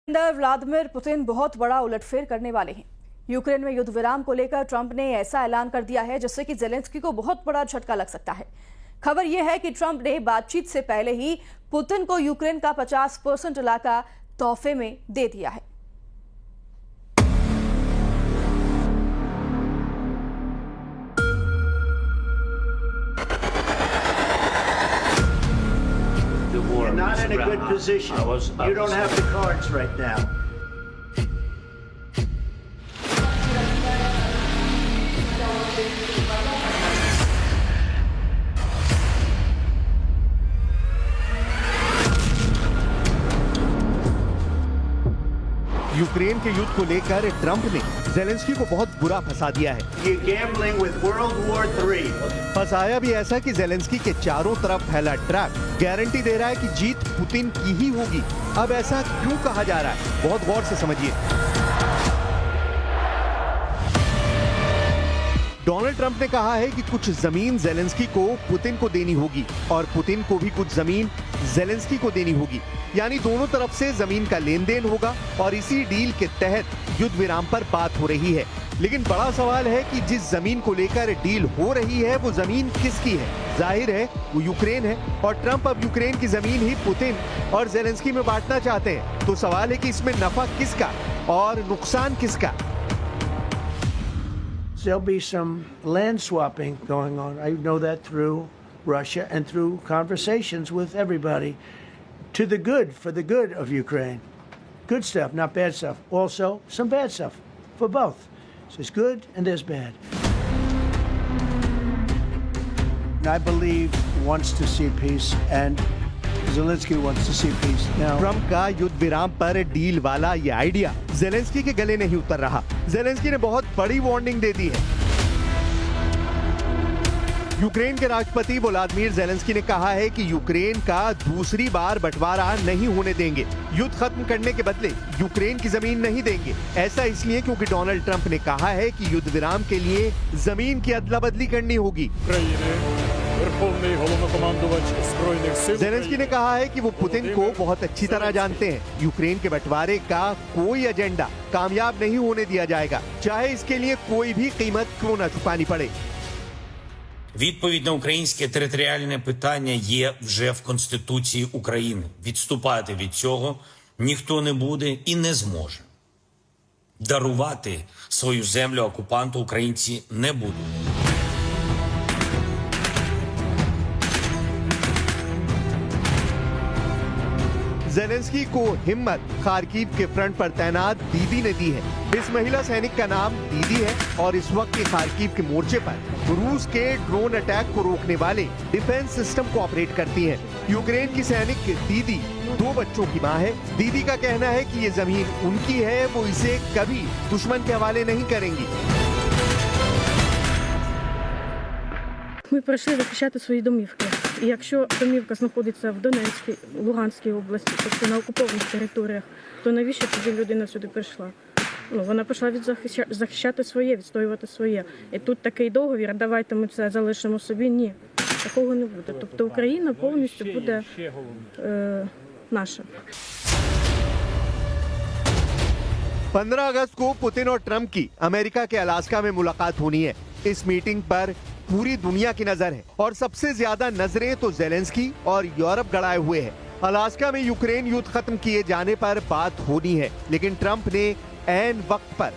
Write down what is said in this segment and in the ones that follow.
अंदर Vladimir Putin बहुत बड़ा उलटफेर करने वाले हैं। यूक्रेन में युद्ध विराम को लेकर ट्रंप ने ऐसा ऐलान कर दिया है जिससे कि जेलेंस्की को बहुत बड़ा झटका लग सकता है। खबर यह है कि ट्रंप ने बातचीत से पहले ही पुतिन को यूक्रेन का 50% इलाका तोहफे में दे दिया है। You're not in a good position. You don't have the cards right now. Ukraine के युद्ध को लेकर ट्रंप ने जेलेंस्की को बहुत बुरा फंसा दिया है। You're gambling with World War III. फंसाया भी ऐसा कि जेलेंस्की के चारों तरफ फैला ट्रक गारंटी दे रहा है कि जीत पुतिन की ही होगी। अब ऐसा क्यों कहा जा रहा है, बहुत गौर से समझिए। डोनाल्ड ट्रंप ने कहा है कि कुछ जमीन जेलेंस्की को पुतिन को देनी होगी और पुतिन को भी कुछ जमीन जेलेंस्की को देनी होगी, यानी दोनों तरफ से जमीन का लेन देन होगा और इसी डील के तहत युद्ध विराम पर बात हो रही है। लेकिन बड़ा सवाल है कि जिस जमीन को लेकर डील हो रही है वो जमीन किसकी है। जाहिर है वो यूक्रेन है और ट्रंप अब यूक्रेन की जमीन ही पुतिन और जेलेंस्की में बांटना चाहते हैं। तो सवाल है कि इसमें नफा किसका और नुकसान किसका। There'll be some land swapping going on. I know that through Russia and through conversations with everybody. To the good, for the good of Ukraine. Good stuff, not bad stuff. Also, some bad stuff for both. So there's good and there's bad. I believe wants to see peace and Zelensky wants to see peace. Now, Trump का युद्ध विराम पर deal वाला ये idea Zelensky के गले नहीं उतर रहा। जेलेंस्की ने बहुत बड़ी वार्निंग दे दी है। यूक्रेन के राष्ट्रपति व्लादिमीर जेलेंस्की ने कहा है कि यूक्रेन का दूसरी बार बंटवारा नहीं होने देंगे। युद्ध खत्म करने के बदले यूक्रेन की जमीन नहीं देंगे। ऐसा इसलिए क्योंकि डोनाल्ड ट्रंप ने कहा है कि युद्ध विराम के लिए जमीन की अदला बदली करनी होगी। जेलेंस्की ने कहा है कि वो पुतिन को बहुत अच्छी तरह जानते हैं। यूक्रेन के बंटवारे का कोई एजेंडा कामयाब नहीं होने दिया जाएगा, चाहे इसके लिए कोई भी कीमत क्यों न चुकानी पड़े। Відповідь на українське територіальне питання є вже в Конституції України. Відступати від цього ніхто не буде і не зможе. Дарувати свою землю окупанту українці не будуть. जेलेंस्की को हिम्मत खार्किव के फ्रंट पर तैनात दीदी ने दी है। इस महिला सैनिक का नाम दीदी है और इस वक्त के खार्किव के मोर्चे पर रूस के ड्रोन अटैक को रोकने वाले डिफेंस सिस्टम को ऑपरेट करती है। यूक्रेन की सैनिक दीदी 2 बच्चों की मां है। दीदी का कहना है कि ये जमीन उनकी है, वो इसे कभी दुश्मन के हवाले नहीं करेंगी। Ми прийшли захищати свої домівки. І якщо домівка знаходиться в Донецькій, Луганській області, тобто на окупованих територіях, то навіщо тоді людина сюди прийшла? Вона прийшла захищати своє, відстоювати своє. І тут такий договір, давайте ми це залишимо собі. Ні, такого не буде. Тобто Україна повністю буде наша. 15 अगस्त को पुतिन और ट्रंप की अमेरिका के अलास्का में मुलाकात होनी है। इस मीटिंग पर पूरी दुनिया की नजर है और सबसे ज्यादा नजरें तो जेलेंस्की और यूरोप गड़ाए हुए हैं। अलास्का में यूक्रेन युद्ध खत्म किए जाने पर बात होनी है, लेकिन ट्रंप ने ऐन वक्त पर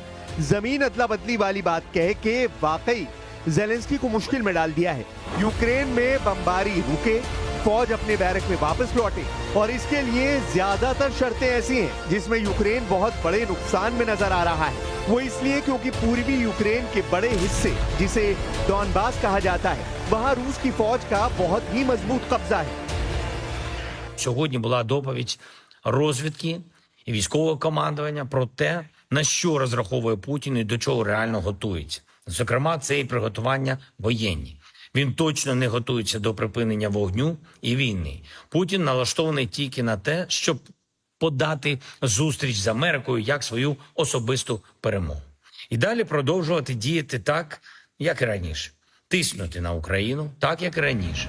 जमीन अदला बदली वाली बात कह के वाकई जेलेंस्की को मुश्किल में डाल दिया है। यूक्रेन में बमबारी रुके, फौज अपने बैरक में वापस लौटे और इसके लिए ज्यादातर शर्तें ऐसी हैं जिसमें यूक्रेन बहुत बड़े नुकसान में नजर आ रहा है। वो इसलिए क्योंकि पूर्वी यूक्रेन के बड़े हिस्से, जिसे डॉनबास कहा जाता है, वहाँ रूस की फौज का बहुत ही मजबूत कब्जा है। Сьогодні була доповідь розвідки і військового командування про те, на що розраховує Путін і до чого реально готується. Зокрема, це і приготування воєнні. Він точно не готується до припинення вогню і війни. Путін налаштований тільки на те, щоб подати зустріч з Америкою як свою особисту перемогу. І далі продовжувати діяти так, як і раніше. Тиснути на Україну так, як і раніше.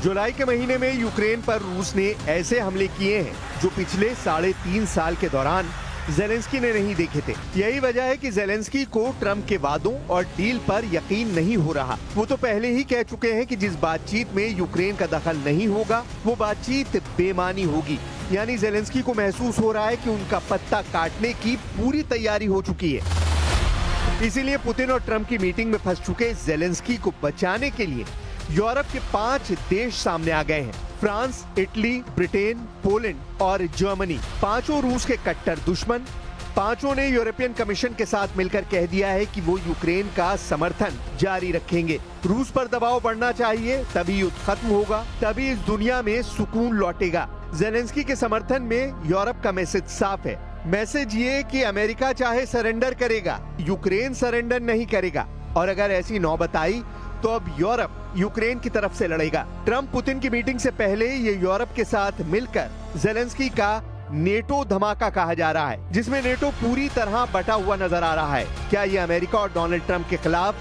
जुलाई के महीने में यूक्रेन पर रूस ने ऐसे हमले किए हैं जो पिछले 3.5 साल के दौरान ज़ेलेंस्की ने नहीं देखे थे। यही वजह है कि ज़ेलेंस्की को ट्रंप के वादों और डील पर यकीन नहीं हो रहा। वो तो पहले ही कह चुके हैं कि जिस बातचीत में यूक्रेन का दखल नहीं होगा वो बातचीत बेमानी होगी। यानी ज़ेलेंस्की को महसूस हो रहा है कि उनका पत्ता काटने की पूरी तैयारी हो चुकी है। इसीलिए पुतिन और ट्रंप की मीटिंग में फंस चुके ज़ेलेंस्की को बचाने के लिए यूरोप के 5 देश सामने आ गए हैं। फ्रांस, इटली, ब्रिटेन, पोलैंड और जर्मनी, पांचों रूस के कट्टर दुश्मन। पांचों ने यूरोपियन कमीशन के साथ मिलकर कह दिया है कि वो यूक्रेन का समर्थन जारी रखेंगे। रूस पर दबाव बढ़ना चाहिए, तभी युद्ध खत्म होगा, तभी इस दुनिया में सुकून लौटेगा। ज़ेलेंस्की के समर्थन में यूरोप का मैसेज साफ है। मैसेज ये कि अमेरिका चाहे सरेंडर करेगा, यूक्रेन सरेंडर नहीं करेगा, और अगर ऐसी नौबत आई तो अब यूरोप यूक्रेन की तरफ से लड़ेगा। ट्रंप पुतिन की मीटिंग से पहले ये यूरोप के साथ मिलकर ज़ेलेंस्की का नेटो धमाका कहा जा रहा है, जिसमें नेटो पूरी तरह बटा हुआ नजर आ रहा है। क्या ये अमेरिका और डोनाल्ड ट्रंप के खिलाफ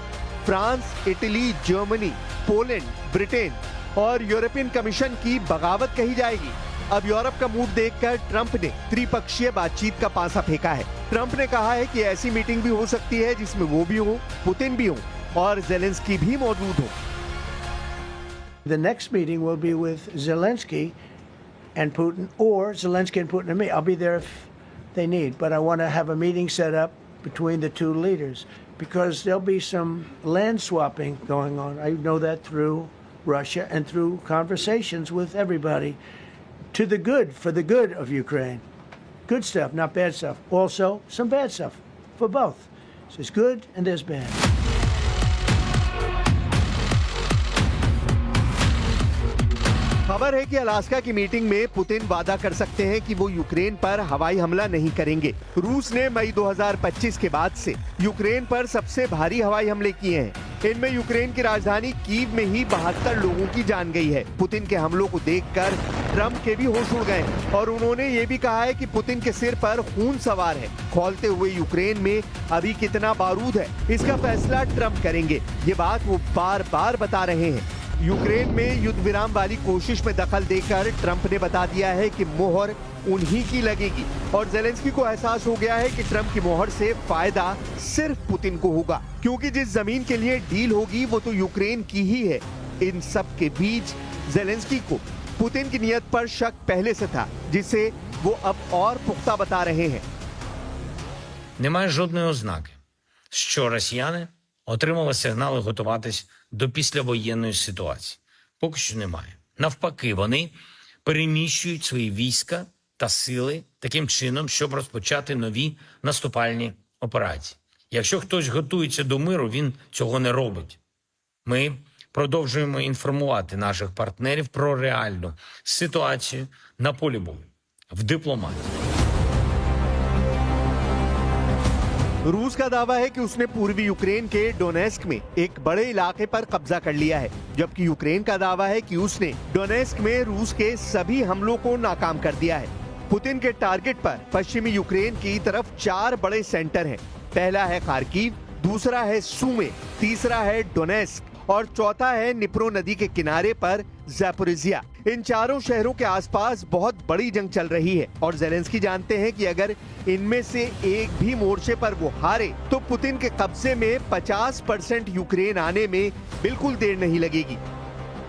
France, Italy, Germany, Poland, Britain और यूरोपियन कमीशन की बगावत कही जाएगी? अब यूरोप का मूड देखकर ट्रंप ने त्रिपक्षीय बातचीत का पासा फेंका है। ट्रंप ने कहा है कि ऐसी मीटिंग भी हो सकती है जिसमें वो भी हो, पुतिन भी हो और ज़ेलेंस्की भी मौजूद हो। The next meeting will be with Zelensky and Putin, or Zelensky and Putin and me. I'll be there if they need, but I want to have a meeting set up between the two leaders because there'll be some land swapping going on. I know that through Russia and through conversations with everybody to the good, for the good of Ukraine. Good stuff, not bad stuff. Also, some bad stuff for both. So there's good and there's bad. खबर है कि Alaska की meeting में Putin वादा कर सकते हैं कि वो यूक्रेन पर हवाई हमला नहीं करेंगे। रूस ने मई 2025 के बाद से यूक्रेन पर सबसे भारी हवाई हमले किए हैं। इनमें यूक्रेन की राजधानी कीव में ही 72 लोगों की जान गई है। पुतिन के हमलों को देखकर ट्रंप के भी होश उड़ गए और उन्होंने ये भी कहा है कि पुतिन के सिर पर खून सवार है। खौलते हुए यूक्रेन में अभी कितना बारूद है, इसका फैसला ट्रंप करेंगे। ये बात वो बार बार बता रहे हैं। यूक्रेन में युद्ध विराम वाली कोशिश में दखल देकर ट्रंप ने बता दिया है कि मोहर उन्हीं की लगेगी और ज़ेलेंस्की को एहसास हो गया है कि ट्रंप की मोहर से फायदा सिर्फ पुतिन को होगा, क्योंकि जिस जमीन के लिए डील होगी वो तो यूक्रेन की ही है। इन सब के बीच ज़ेलेंस्की को पुतिन की नीयत पर शक पहले से था, जिसे वो अब और पुख्ता बता रहे हैं। Немає жодної ознаки, що росіяни отримали сигнали готуватись до післявоєнної ситуації. Поки що немає. Навпаки, вони переміщують свої війська та сили таким чином, щоб розпочати нові наступальні операції. Якщо хтось готується до миру, він цього не робить. Ми продовжуємо інформувати наших партнерів про реальну ситуацію на полі бою, в дипломатії. रूस का दावा है कि उसने पूर्वी यूक्रेन के डोनेस्क में एक बड़े इलाके पर कब्जा कर लिया है, जबकि यूक्रेन का दावा है कि उसने डोनेस्क में रूस के सभी हमलों को नाकाम कर दिया है। पुतिन के टारगेट पर पश्चिमी यूक्रेन की तरफ 4 बड़े सेंटर हैं। पहला है खार्किव, दूसरा है सूमे, तीसरा है डोनेस्क और चौथा है निप्रो नदी के किनारे पर ज़ैपोरिज़िया। इन चारों शहरों के आसपास बहुत बड़ी जंग चल रही है और ज़ेलेंस्की जानते हैं कि अगर इनमें से एक भी मोर्चे पर वो हारे तो पुतिन के कब्जे में 50% यूक्रेन आने में बिल्कुल देर नहीं लगेगी।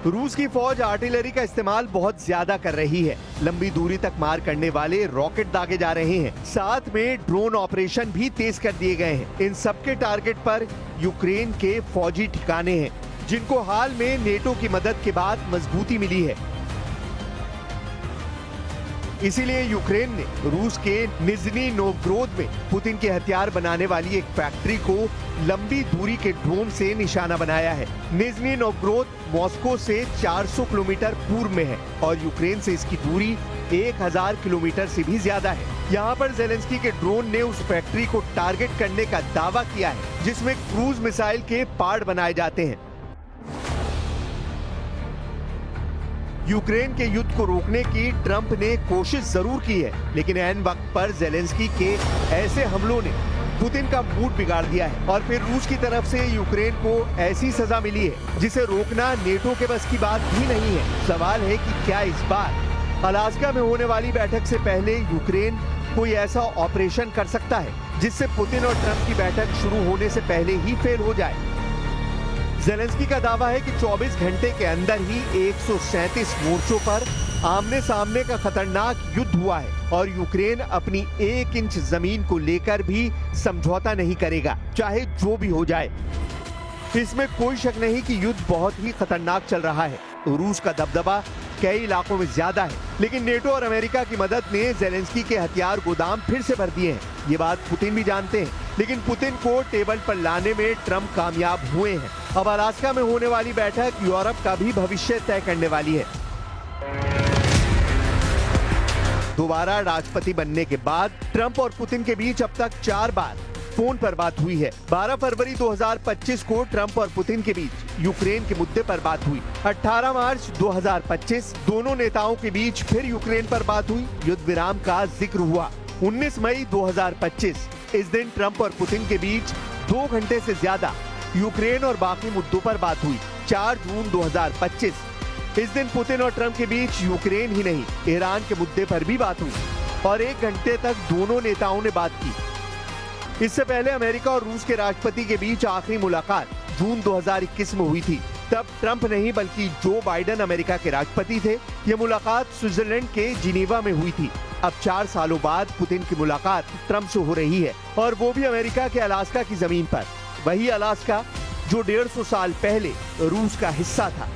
रूस की फौज आर्टिलरी का इस्तेमाल बहुत ज्यादा कर रही है। लंबी दूरी तक मार करने वाले रॉकेट दागे जा रहे हैं। साथ में ड्रोन ऑपरेशन भी तेज कर दिए गए हैं। इन सबके टारगेट पर यूक्रेन के फौजी ठिकाने हैं, जिनको हाल में नेटो की मदद के बाद मजबूती मिली है। इसीलिए यूक्रेन ने रूस के निज़नी नोवगोरोद में पुतिन के हथियार बनाने वाली एक फैक्ट्री को लंबी दूरी के ड्रोन से निशाना बनाया है। निज़नी नोवगोरोद मॉस्को से 400 किलोमीटर पूर्व में है और यूक्रेन से इसकी दूरी 1000 किलोमीटर से भी ज्यादा है। यहाँ पर ज़ेलेंस्की के ड्रोन ने उस फैक्ट्री को टारगेट करने का दावा किया है, जिसमें क्रूज मिसाइल के पार्ट बनाए जाते हैं। यूक्रेन के युद्ध को रोकने की ट्रंप ने कोशिश जरूर की है, लेकिन ऐन वक्त पर ज़ेलेंस्की के ऐसे हमलों ने पुतिन का मूड बिगाड़ दिया है और फिर रूस की तरफ से यूक्रेन को ऐसी सजा मिली है जिसे रोकना नेटो के बस की बात भी नहीं है। सवाल है कि क्या इस बार अलास्का में होने वाली बैठक से पहले यूक्रेन कोई ऐसा ऑपरेशन कर सकता है जिससे पुतिन और ट्रंप की बैठक शुरू होने से पहले ही फेल हो जाए। ज़ेलेंस्की का दावा है कि 24 घंटे के अंदर ही 137 मोर्चों पर आमने सामने का खतरनाक युद्ध हुआ है और यूक्रेन अपनी 1 इंच जमीन को लेकर भी समझौता नहीं करेगा, चाहे जो भी हो जाए। इसमें कोई शक नहीं कि युद्ध बहुत ही खतरनाक चल रहा है। रूस का दबदबा कई इलाकों में ज्यादा है, लेकिन नेटो और अमेरिका की मदद ने ज़ेलेंस्की के हथियार गोदाम फिर से भर दिए हैं। ये बात पुतिन भी जानते हैं, लेकिन पुतिन को टेबल पर लाने में ट्रंप कामयाब हुए हैं। अब अलास्का में होने वाली बैठक यूरोप का भी भविष्य तय करने वाली है। दोबारा राष्ट्रपति बनने के बाद ट्रंप और पुतिन के बीच अब तक 4 बार फोन पर बात हुई है। 12 फरवरी 2025 को ट्रंप और पुतिन के बीच यूक्रेन के मुद्दे पर बात हुई। 18 मार्च 2025 दोनों नेताओं के बीच फिर यूक्रेन पर बात हुई, युद्ध विराम का जिक्र हुआ। 19 मई 2025 इस दिन ट्रंप और पुतिन के बीच 2 घंटे से ज्यादा यूक्रेन और बाकी मुद्दों पर बात हुई। 4 जून 2025 इस दिन पुतिन और ट्रंप के बीच यूक्रेन ही नहीं, ईरान के मुद्दे पर भी बात हुई और 1 घंटे तक दोनों नेताओं ने बात की। इससे पहले अमेरिका और रूस के राष्ट्रपति के बीच आखिरी मुलाकात जून 2021 में हुई थी। तब ट्रंप नहीं बल्कि जो बाइडेन अमेरिका के राष्ट्रपति थे। यह मुलाकात स्विट्जरलैंड के जिनेवा में हुई थी। अब 4 सालों बाद पुतिन की मुलाकात ट्रंप से हो रही है और वो भी अमेरिका के अलास्का की जमीन पर। वही अलास्का जो 150 साल पहले रूस का हिस्सा था।